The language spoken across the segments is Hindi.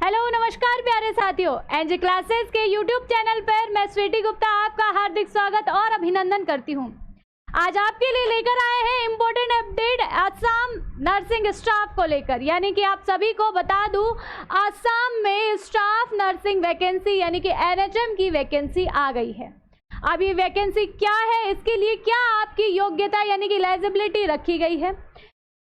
हेलो नमस्कार प्यारे साथियों, एनजे क्लासेस के यूट्यूब चैनल पर मैं स्वीटी गुप्ता आपका हार्दिक स्वागत और अभिनंदन करती हूं। आज आपके लिए लेकर आए हैं important update Assam nursing staff को लेकर। यानी कि आप सभी को बता दूं, असम में स्टाफ नर्सिंग वैकेंसी यानी कि एनएचएम की वैकेंसी आ गई है। अब ये वैकेंसी क्या है, इसके लिए क्या आपकी योग्यता यानी कि एलिजिबिलिटी रखी गई है,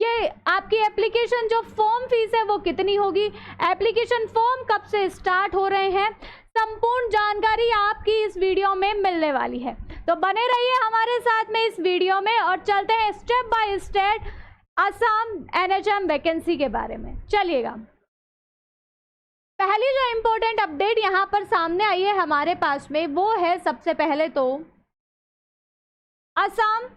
कि आपकी एप्लीकेशन जो फॉर्म फीस है वो कितनी होगी, एप्लीकेशन फॉर्म कब से स्टार्ट हो रहे हैं, संपूर्ण जानकारी आपकी इस वीडियो में मिलने वाली है। तो बने रहिए हमारे साथ में इस वीडियो में और चलते हैं step by step Assam NHM vacancy के बारे में। चलिएगा, पहली जो इम्पोर्टेंट अपडेट यहाँ पर सामने आई है हमारे पास में वो है, सबसे पहले तो Assam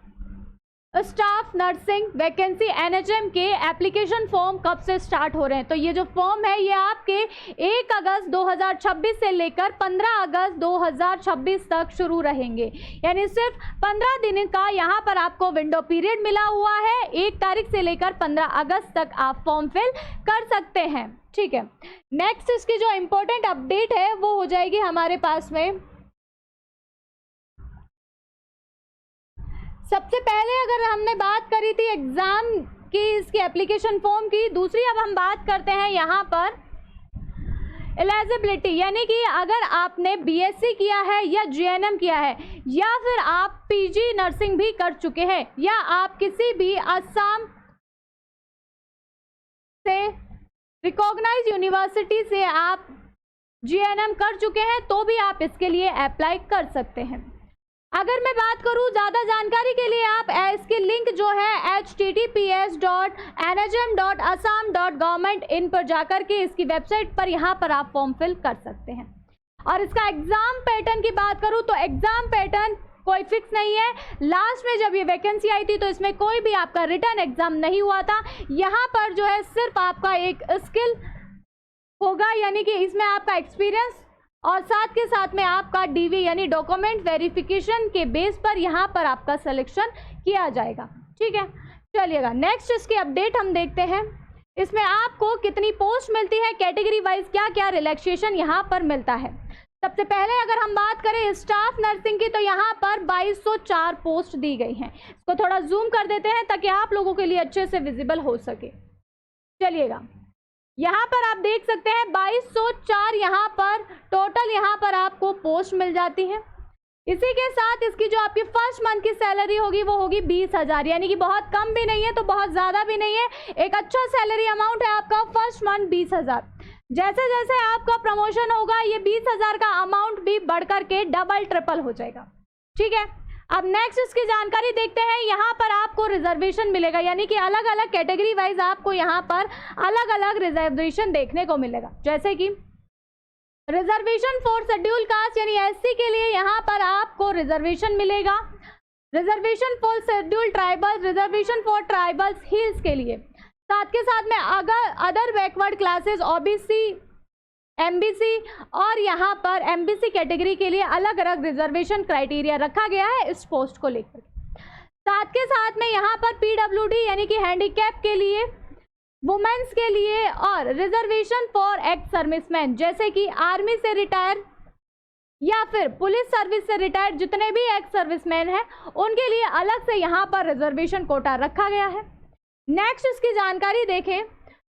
staff nursing vacancy NHM के एप्लीकेशन फॉर्म कब से स्टार्ट हो रहे हैं। तो ये जो फॉर्म है ये आपके 1 अगस्त 2026 से लेकर 15 अगस्त 2026 तक शुरू रहेंगे। यानी सिर्फ 15 दिन का यहाँ पर आपको विंडो पीरियड मिला हुआ है। 1 तारीख से लेकर 15 अगस्त तक आप फॉर्म फिल कर सकते हैं। ठीक है, नेक्स्ट इसकी जो इम्पोर्टेंट अपडेट है वो हो जाएगी हमारे पास में, सबसे पहले अगर हमने बात करी थी एग्जाम की, इसकी एप्लीकेशन फॉर्म की। दूसरी अब हम बात करते हैं यहाँ पर एलिजिबिलिटी, यानी कि अगर आपने बीएससी किया है या जीएनएम किया है या फिर आप पीजी नर्सिंग भी कर चुके हैं या आप किसी भी असम से रिकॉग्नाइज यूनिवर्सिटी से आप जीएनएम कर चुके हैं तो भी आप इसके लिए अप्लाई कर सकते हैं। अगर मैं बात करूं ज़्यादा जानकारी के लिए, आप इसकी लिंक जो है https.nhm.assam.government.in पर जाकर के इसकी वेबसाइट पर यहाँ पर आप फॉर्म फिल कर सकते हैं। और इसका एग्ज़ाम पैटर्न की बात करूं तो एग्ज़ाम पैटर्न कोई फिक्स नहीं है। लास्ट में जब ये वैकेंसी आई थी तो इसमें कोई भी आपका रिटर्न एग्ज़ाम नहीं हुआ था। यहाँ पर जो है सिर्फ आपका एक स्किल होगा, यानी कि इसमें आपका एक्सपीरियंस और साथ के साथ में आपका डीवी यानी डॉक्यूमेंट वेरिफिकेशन के बेस पर यहाँ पर आपका सिलेक्शन किया जाएगा। ठीक है, चलिएगा नेक्स्ट इसकी अपडेट हम देखते हैं। इसमें आपको कितनी पोस्ट मिलती है, कैटेगरी वाइज क्या क्या रिलैक्सेशन यहाँ पर मिलता है। सबसे पहले अगर हम बात करें स्टाफ नर्सिंग की तो यहाँ पर 2204 पोस्ट दी गई हैं। इसको थोड़ा जूम कर देते हैं ताकि आप लोगों के लिए अच्छे से विजिबल हो सके। चलिएगा, यहाँ पर आप देख सकते हैं 2204 यहाँ पर टोटल यहाँ पर आपको पोस्ट मिल जाती है। इसी के साथ इसकी जो आपकी फर्स्ट मंथ की सैलरी होगी वो होगी 20,000, यानी कि बहुत कम भी नहीं है तो बहुत ज़्यादा भी नहीं है, एक अच्छा सैलरी अमाउंट है आपका फर्स्ट मंथ 20,000। जैसे जैसे आपका प्रमोशन होगा ये 20,000 का अमाउंट भी बढ़ करके डबल ट्रिपल हो जाएगा। ठीक है, अब नेक्स्ट इसकी जानकारी देखते हैं। यहाँ पर आपको रिजर्वेशन मिलेगा, यानी कि अलग अलग कैटेगरी वाइज आपको यहाँ पर अलग अलग रिजर्वेशन देखने को मिलेगा। जैसे कि रिजर्वेशन फॉर शेड्यूल कास्ट यानी एससी के लिए यहाँ पर आपको रिजर्वेशन मिलेगा, reservation for schedule tribal, reservation for tribals hills के लिए, साथ के साथ में अगर other backward classes OBC MBC और यहाँ पर एमबीसी कैटेगरी के लिए अलग अलग रिजर्वेशन क्राइटेरिया रखा गया है इस पोस्ट को लेकर। साथ के साथ में यहाँ पर पीडब्ल्यूडी यानी कि हैंडीकैप के लिए, वुमेन्स के लिए और रिजर्वेशन फॉर एक्स सर्विसमैन जैसे कि आर्मी से रिटायर या फिर पुलिस सर्विस से रिटायर्ड जितने भी एक्स सर्विसमैन हैं उनके लिए अलग से यहाँ पर रिजर्वेशन कोटा रखा गया है। नेक्स्ट इसकी जानकारी देखें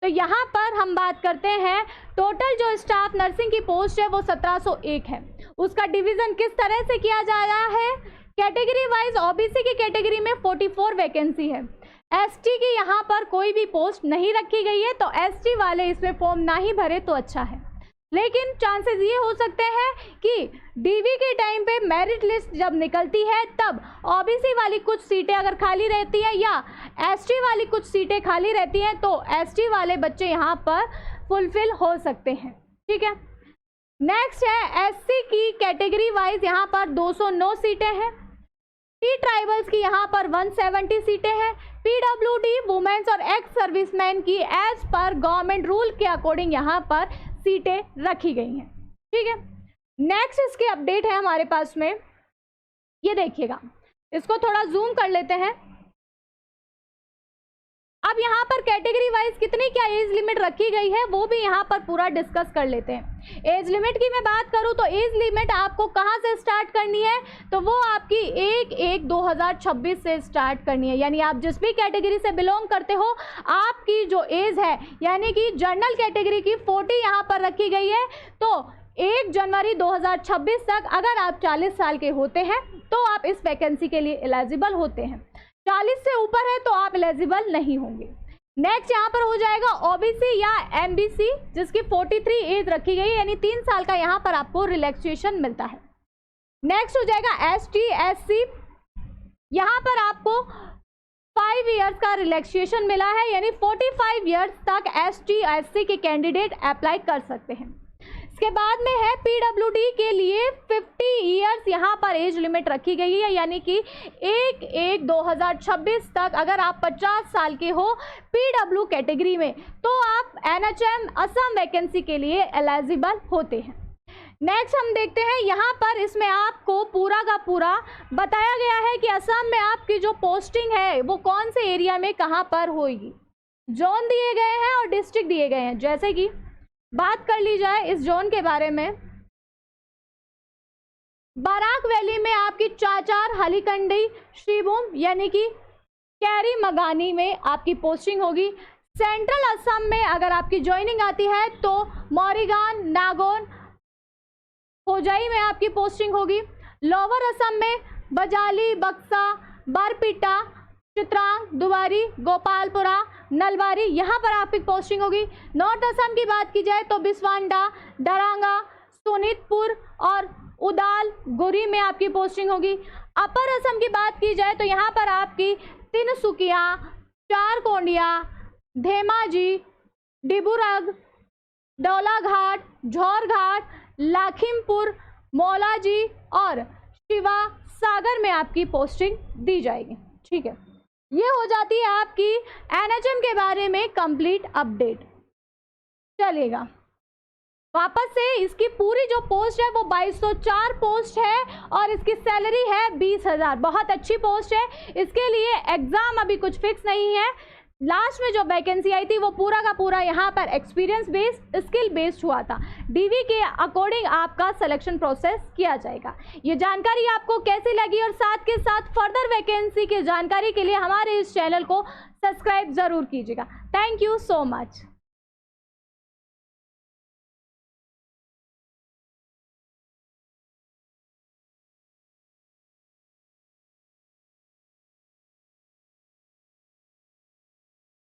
तो यहाँ पर हम बात करते हैं टोटल जो स्टाफ नर्सिंग की पोस्ट है वो 1701 है। उसका डिवीज़न किस तरह से किया जा रहा है, कैटेगरी वाइज ओबीसी की कैटेगरी में 44 वैकेंसी है, एसटी की यहाँ पर कोई भी पोस्ट नहीं रखी गई है तो एसटी वाले इसमें फॉर्म ना ही भरे तो अच्छा है। लेकिन चांसेस ये हो सकते हैं कि डीवी के टाइम पे मेरिट लिस्ट जब निकलती है तब ओबीसी वाली कुछ सीटें अगर खाली रहती हैं या एसटी वाली कुछ सीटें खाली रहती हैं तो एसटी वाले बच्चे यहाँ पर फुलफिल हो सकते हैं। ठीक है, नेक्स्ट है एससी की कैटेगरी वाइज यहाँ पर 209 सीटें हैं, टी ट्राइबल्स की यहाँ पर 170 सीटें हैं, पीडब्ल्यूडी वुमेन्स और एक्स सर्विसमैन की एज पर गवर्नमेंट रूल के अकॉर्डिंग यहाँ पर सीटें रखी गई हैं। ठीक है, नेक्स्ट इसकी अपडेट है हमारे पास में, ये देखिएगा, इसको थोड़ा जूम कर लेते हैं। अब यहाँ पर कैटेगरी वाइज कितनी क्या एज लिमिट रखी गई है वो भी यहाँ पर पूरा डिस्कस कर लेते हैं। एज लिमिट की मैं बात करूँ तो एज लिमिट आपको कहाँ से स्टार्ट करनी है, तो वो आपकी 1/1/2026 से स्टार्ट करनी है। यानी आप जिस भी कैटेगरी से बिलोंग करते हो, आपकी जो एज है यानी कि जनरल कैटेगरी की 40 यहाँ पर रखी गई है, तो 1 जनवरी 2026 तक अगर आप 40 साल के होते हैं तो आप इस वैकेंसी के लिए एलिजिबल होते हैं। 40 से ऊपर है तो आप एलिजिबल नहीं होंगे। नेक्स्ट यहाँ पर हो जाएगा ओबीसी या एमबीसी, जिसकी 43 एज रखी गई है, यानी 3 साल का यहाँ पर आपको रिलैक्सेशन मिलता है। नेक्स्ट हो जाएगा एसटी एससी, यहाँ पर आपको 5 इयर्स का रिलैक्सेशन मिला है, यानी 45 इयर्स तक एसटी एससी के कैंडिडेट अप्लाई कर सकते हैं। इसके बाद में है पीडब्ल्यूडी के लिए 50 इयर्स यहाँ पर एज लिमिट रखी गई है, यानी कि 1/1/2026 तक अगर आप 50 साल के हो पीडब्ल्यू कैटेगरी में तो आप एनएचएम असम वैकेंसी के लिए एलिजिबल होते हैं। नेक्स्ट हम देखते हैं यहाँ पर, इसमें आपको पूरा का पूरा बताया गया है कि असम में आपकी जो पोस्टिंग है वो कौन से एरिया में कहाँ पर होगी। जोन दिए गए हैं और डिस्ट्रिक्ट दिए गए हैं। जैसे कि बात कर ली जाए इस जोन के बारे में, बराक वैली में आपकी चाचार, हलीकंडी, श्रीभूम यानी कि कैरी मगानी में आपकी पोस्टिंग होगी। सेंट्रल असम में अगर आपकी ज्वाइनिंग आती है तो मोरीगान, नागौन, होजाई में आपकी पोस्टिंग होगी। लोअर असम में बजाली, बक्सा, बारपेटा, चित्रांग, दुबारी, गोपालपुरा, नलबारी, यहाँ पर आपकी पोस्टिंग होगी। नॉर्थ असम की बात की जाए तो बिस्वांडा, डरांगा, सोनितपुर और उदाल गुरी में आपकी पोस्टिंग होगी। अपर असम की बात की जाए तो यहाँ पर आपकी तिनसुकिया, चारकोंडिया, धेमाजी, डिब्रूगढ़, डोलाघाट, झोरघाट, लखीमपुर, मौलाजी और शिवा सागर में आपकी पोस्टिंग दी जाएगी। ठीक है, ये हो जाती है आपकी एनएचएम के बारे में कंप्लीट अपडेट। चलेगा वापस से, इसकी पूरी जो पोस्ट है वो 2204 पोस्ट है और इसकी सैलरी है 20,000। बहुत अच्छी पोस्ट है। इसके लिए एग्जाम अभी कुछ फिक्स नहीं है। लास्ट में जो वैकेंसी आई थी वो पूरा का पूरा यहाँ पर एक्सपीरियंस बेस्ड, स्किल बेस्ड हुआ था। डीवी के अकॉर्डिंग आपका सिलेक्शन प्रोसेस किया जाएगा। ये जानकारी आपको कैसी लगी और साथ के साथ फर्दर वैकेंसी की जानकारी के लिए हमारे इस चैनल को सब्सक्राइब जरूर कीजिएगा। Thank you so much.